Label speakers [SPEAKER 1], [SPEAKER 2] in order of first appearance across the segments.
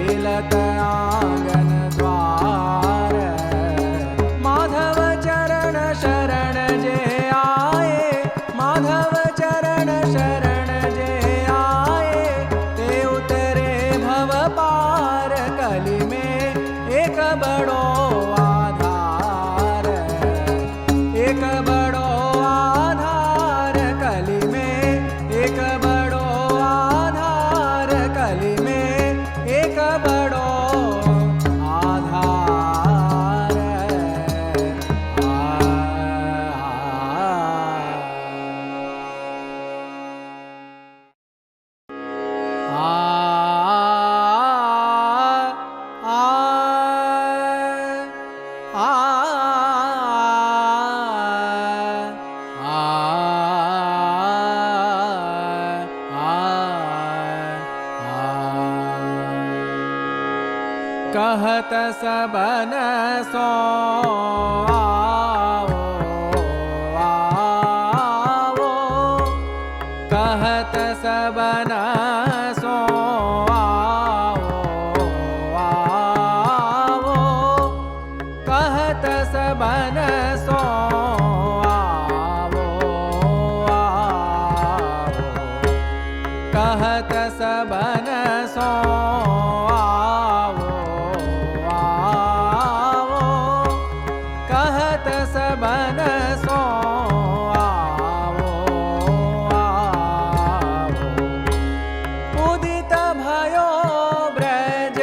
[SPEAKER 1] खेलत आंगन द्वार। माधव चरण शरण जे आए, माधव चरण शरण जे आए, ते उतरे भव पार। कलि में एक बड़ो आधार, एक बड़ो आधार। कलि में एक बड़ो आधार, कलि में एक बड़ो आधार। कहत सबन सो आओ, आओ, कहत सबन सो आओ, आओ, कहत सबन सो आओ, आओ, कहत सबन सो सबन सो आओ, आओ। उदित भयो ब्रज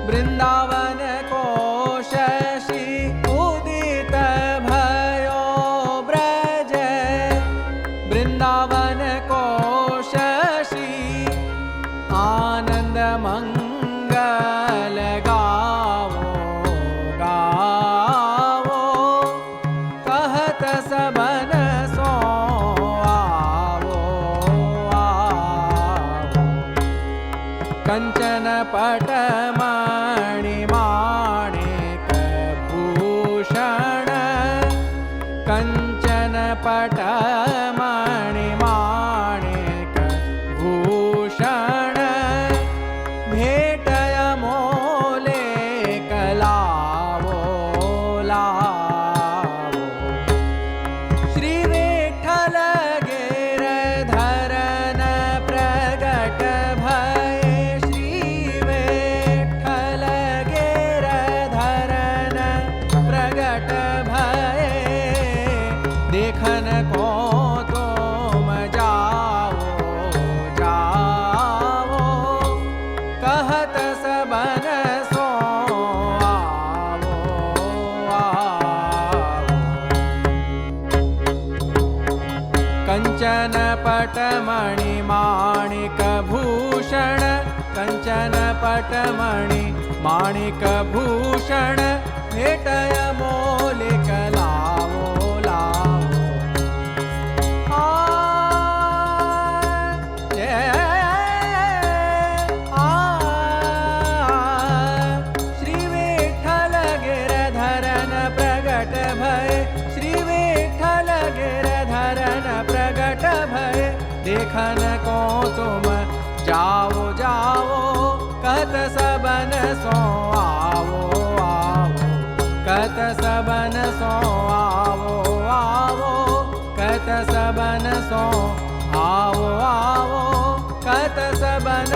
[SPEAKER 1] वृंदावन को शशि, उदित भयो ब्रज वृंदावन को शशि। आनंद मंगल गावो, गावो, कहत सबन सो आओ, आओ। कंचन पट मणि माणिक भूषण, कंचन पट मणि माणिक भूषण। भेटय मोले कलावो, लावो। श्री विठ्ठल गिरधरन प्रगट भये, श्री विठ्ठल गिरधरन प्रगट भये। देखन को तुम जाओ, जाओ, कहत सबन सो आओ, आओ। कंचन पट मणि माणिक भूषण, कंचन पट मणि माणिक भूषण। भेटय मोलिक लावो, लावो। श्री विठ्ठल गिरधरन प्रगट भये, श्री विठ्ठल गिरधरन प्रगट भये। देखन को तुम जाओ, जाओ, कहत सबन सो आओ, आओ, कहत सबन सो आओ, आओ, कहत सबन सो आओ, आओ, कहत सबन